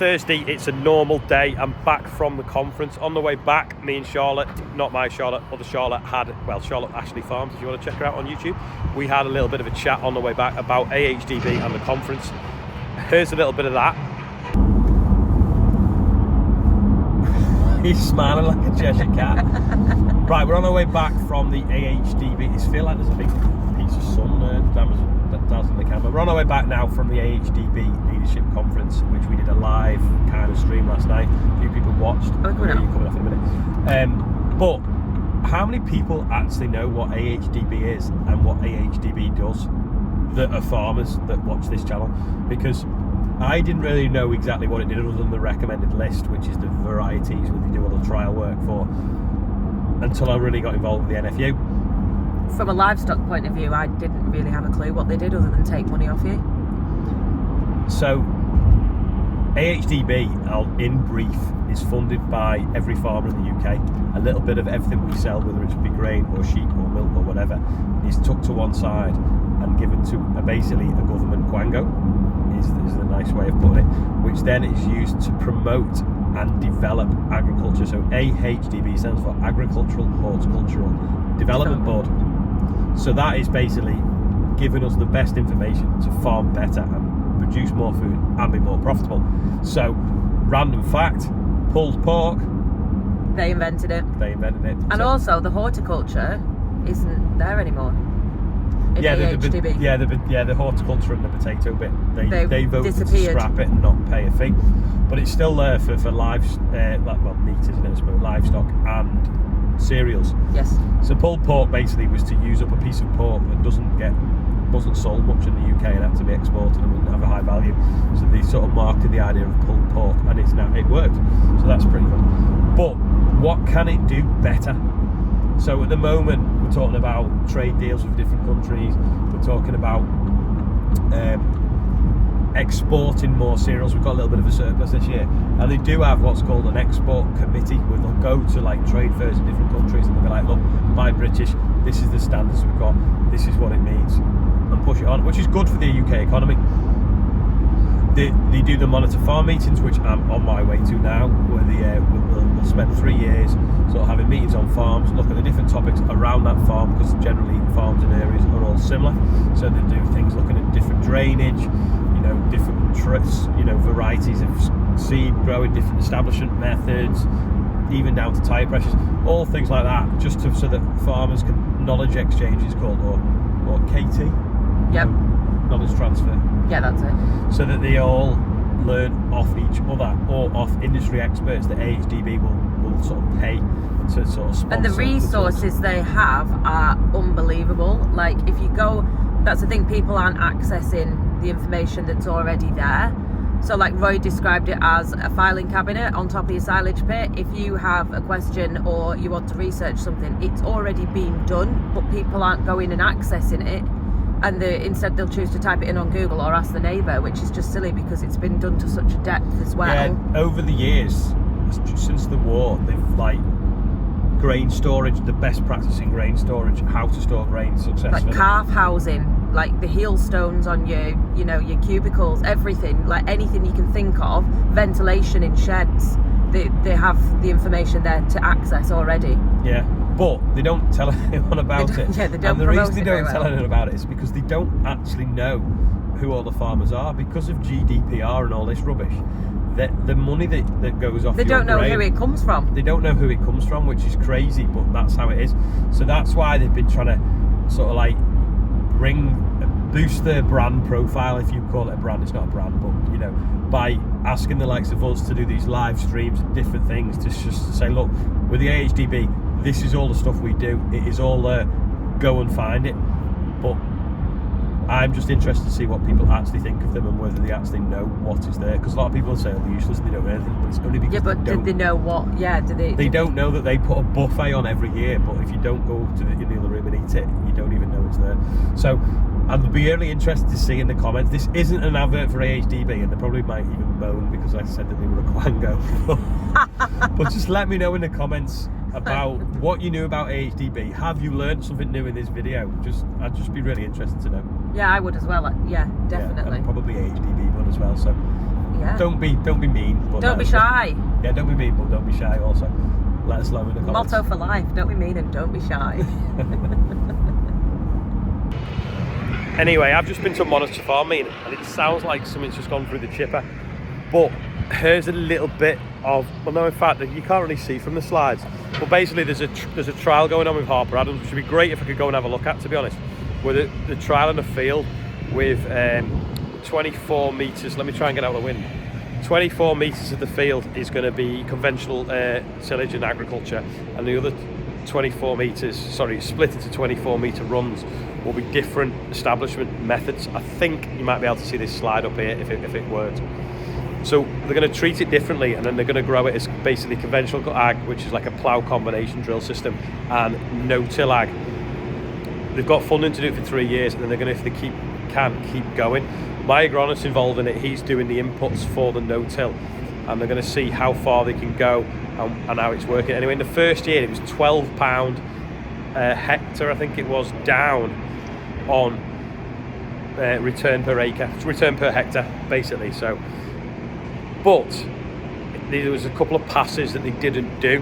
Thursday, it's a normal day. I'm back from the conference. On the way back, me and Charlotte, not my Charlotte, other Charlotte, Charlotte Ashley Farms, if you want to check her out on YouTube. We had a little bit of a chat on the way back about Ahdb and the conference. Here's a little bit of that. He's smiling like a Cheshire cat. Right, we're on our way back from the Ahdb. It feels like there's a big piece of sun that dazzling the camera. We're on our way back now from the Ahdb Leadership Conference, which we did a live kind of stream last night. A few people watched. You're coming off in a minute. But how many people actually know what Ahdb is and what Ahdb does that are farmers that watch this channel? Because I didn't really know exactly what it did other than the recommended list, which is the varieties where they do all the trial work for, until I really got involved with the NFU. From a livestock point of view, I didn't really have a clue what they did other than take money off you. So Ahdb, in brief, is funded by every farmer in the UK. A little bit of everything we sell, whether it's be grain or sheep or milk or whatever, is tucked to one side and given to basically a government quango, is the nice way of putting it, which then is used to promote and develop agriculture. So Ahdb stands for Agricultural Horticultural Development Board. So that is basically giving us the best information to farm better and produce more food and be more profitable. So, random fact, pulled pork. They invented it. And so, also, the horticulture isn't there anymore. The horticulture and the potato bit, they voted disappeared. To scrap it and not pay a fee. But it's still there for meat, isn't it? So livestock and cereals. Yes. So pulled pork basically was to use up a piece of pork that wasn't sold much in the UK and had to be exported and wouldn't have a high value. So they sort of marketed the idea of pulled pork, and it worked. So that's pretty good. But what can it do better? So at the moment we're talking about trade deals with different countries. We're talking about exporting more cereals. We've got a little bit of a surplus this year, and they do have what's called an export committee where they'll go to like trade fairs in different countries and they'll be like, look, buy British, this is the standards we've got, this is what it means, and push it on, which is good for the UK economy. They do the monitor farm meetings, which I'm on my way to now, where we'll spend 3 years sort of having meetings on farms, look at the different topics around that farm, because generally farms and areas are all similar. So they do things looking at different drainage, different varieties of seed growing, different establishment methods, even down to tyre pressures, all things like that, just so that farmers can knowledge exchange is called, or KT. Yep. Knowledge transfer. Yeah, that's it. So that they all learn off each other or off industry experts that Ahdb will sort of pay to sort of sponsor. And the resources they have are unbelievable. Like if you go, that's the thing, people aren't accessing the information that's already there. So like Roy described it as a filing cabinet on top of your silage pit. If you have a question or you want to research something, it's already been done, but people aren't going and accessing it. And instead they'll choose to type it in on Google or ask the neighbour, which is just silly because it's been done to such a depth as well. Yeah, over the years, since the war, they've grain storage, the best practice in grain storage, how to store grain successfully. Like calf housing, like the heel stones on your cubicles, everything, like anything you can think of, ventilation in sheds, they have the information there to access already. Yeah, but they don't tell anyone about it. Yeah, they don't. And the reason they don't tell anyone about it is because they don't actually know who all the farmers are, because of GDPR and all this rubbish. The money that goes off, they don't know who it comes from. They don't know who it comes from, which is crazy, but that's how it is. So that's why they've been trying to sort of boost their brand profile, if you call it a brand. It's not a brand, but by asking the likes of us to do these live streams and different things, just to say, look, with the Ahdb, this is all the stuff we do. It is all there. Go and find it. But I'm just interested to see what people actually think of them and whether they actually know what is there. Because a lot of people say they're useless and they don't know anything, but it's only because did they know what? Yeah, did they? They don't know that they put a buffet on every year, but if you don't go in the other room and eat it, you don't even know it's there. So I'd be really interested to see in the comments. This isn't an advert for Ahdb, and they probably might even moan because I said that they were a quango. But just let me know in the comments about what you knew about Ahdb. Have you learned something new in this video? I'd just be really interested to know. Yeah, I would as well. Yeah, definitely. Yeah, and probably Ahdb would as well. So Yeah. Don't be mean. But Don't be shy. Yeah, don't be mean, but don't be shy also. Let us know in the comments. Motto for life, don't be mean and don't be shy. Anyway, I've just been to a monitor farming and it sounds like something's just gone through the chipper. But here's a little bit of, well no, in fact, you can't really see from the slides. But basically there's a trial going on with Harper Adams, which would be great if I could go and have a look at, to be honest. With the trial in the field with 24 metres, let me try and get out of the wind. 24 metres of the field is going to be conventional tillage and agriculture, and the other 24 metres, split into 24 metre runs, will be different establishment methods. I think you might be able to see this slide up here if it works. So they're going to treat it differently, and then they're going to grow it as basically conventional ag, which is like a plough combination drill system, and no-till ag. They've got funding to do it for 3 years, and then they're going to, if they can keep going. My agronomist involved in it, he's doing the inputs for the no-till, and they're going to see how far they can go and how it's working. Anyway, in the first year it was £12 a hectare, I think it was, down on return per acre, return per hectare basically. So, but there was a couple of passes that they didn't do.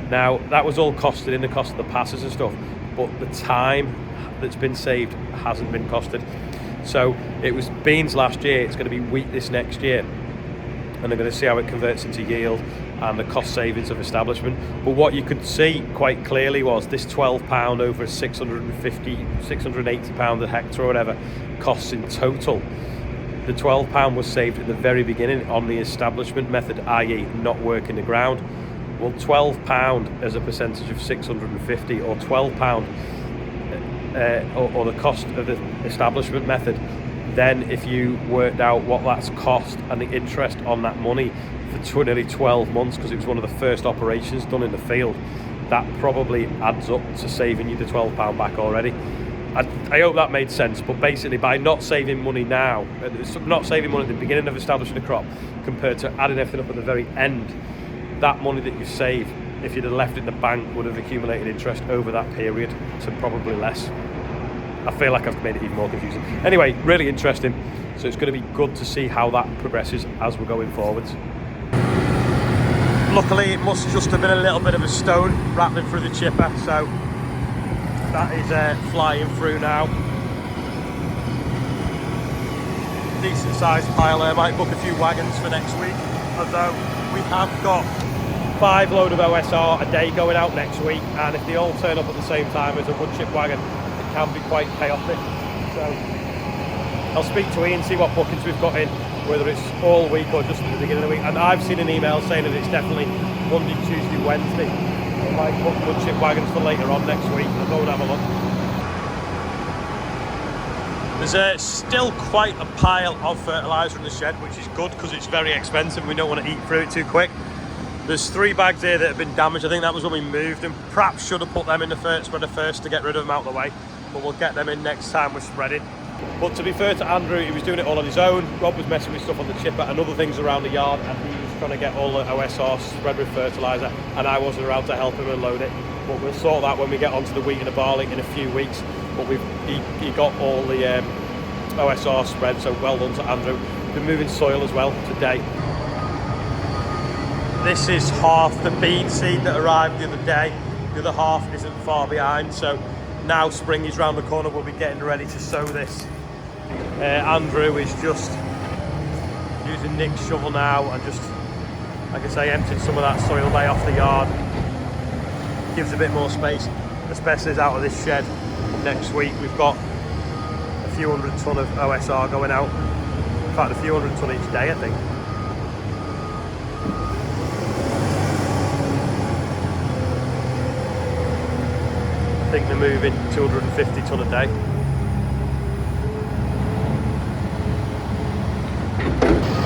Now that was all costed in the cost of the passes and stuff, but the time that's been saved hasn't been costed. So it was beans last year, it's going to be wheat this next year, and they're going to see how it converts into yield and the cost savings of establishment. But what you could see quite clearly was this £12 over 650, £680 a hectare or whatever costs in total. The £12 was saved at the very beginning on the establishment method, i.e. not working the ground. Well, £12 as a percentage of 650, or £12 or the cost of the establishment method, then if you worked out what that's cost and the interest on that money for nearly 12 months, because it was one of the first operations done in the field, that probably adds up to saving you the £12 back already. I hope that made sense. But basically, by not saving money now, not saving money at the beginning of establishing a crop compared to adding everything up at the very end, that money that you save, if you'd have left it in the bank, would have accumulated interest over that period to probably less. I feel like I've made it even more confusing. Anyway, really interesting. So it's going to be good to see how that progresses as we're going forwards. Luckily, it must just have been a little bit of a stone rattling through the chipper, so that is flying through now. Decent sized pile there. Might book a few wagons for next week, although we have got 5 load of OSR a day going out next week, and if they all turn up at the same time as a wood chip wagon, it can be quite chaotic. So I'll speak to Ian, see what bookings we've got in, whether it's all week or just at the beginning of the week. And I've seen an email saying that it's definitely Monday, Tuesday, Wednesday. I might book wood chip wagons for later on next week. I'll go and have a look. There's still quite a pile of fertiliser in the shed, which is good because it's very expensive. We don't want to eat through it too quick. There's 3 bags here that have been damaged. I think that was when we moved them. Perhaps should have put them in the spreader first to get rid of them out of the way, but we'll get them in next time we're spreading. But to be fair to Andrew, he was doing it all on his own. Rob was messing with stuff on the chipper and other things around the yard, and he was trying to get all the OSR spread with fertiliser, and I wasn't around to help him unload it. But we'll sort that when we get onto the wheat and the barley in a few weeks. But he got all the OSR spread, so well done to Andrew. Been moving soil as well today. This is half the bean seed that arrived the other day. The other half isn't far behind, so now spring is round the corner, we'll be getting ready to sow this. Andrew is just using Nick's shovel now and just, like I say, emptying some of that soil bay off the yard. Gives a bit more space, especially out of this shed. Next week we've got a few 100 tonne of OSR going out. In fact, a few 100 tonne each day, I think. I think they're moving 250 tonne a day.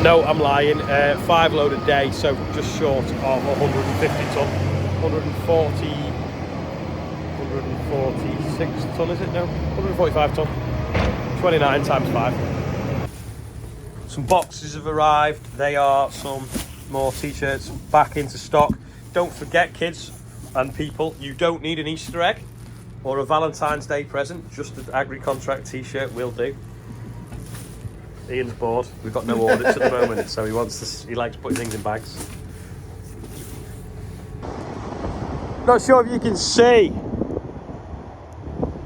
No, I'm lying. 5 load a day, so just short of 150 tonne. 146 tonne, is it? No, 145 tonne. 29 times 5. Some boxes have arrived. They are some more t-shirts back into stock. Don't forget, kids and people, you don't need an Easter egg or a Valentine's Day present. Just an agri-contract t-shirt will do. Ian's bored. We've got no audits at the moment, so he likes putting things in bags. Not sure if you can see,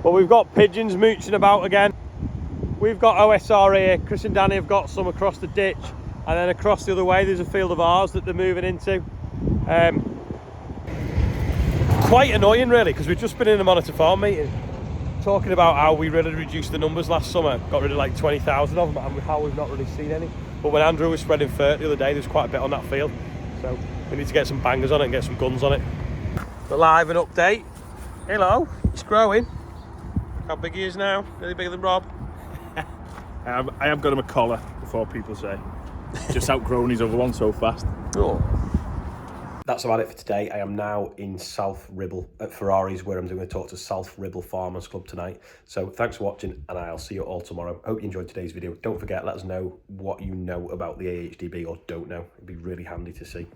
but we've got pigeons mooching about again. We've got OSR here. Chris and Danny have got some across the ditch, and then across the other way there's a field of ours that they're moving into. Quite annoying really, because we've just been in a monitor farm meeting talking about how we really reduced the numbers last summer, got rid of like 20,000 of them, and how we've not really seen any. But when Andrew was spreading fert the other day, there's quite a bit on that field, so we need to get some bangers on it and get some guns on it. The live and update. Hello, it's growing. How big he is now? Really bigger than Rob? I have got him a collar before people say. Just outgrown his other one so fast. Oh. That's about it for today. I am now in South Ribble at Ferrari's, where I'm doing a talk to South Ribble Farmers Club tonight. So thanks for watching, and I'll see you all tomorrow. Hope you enjoyed today's video. Don't forget, let us know what you know about the AHDB or don't know. It'd be really handy to see.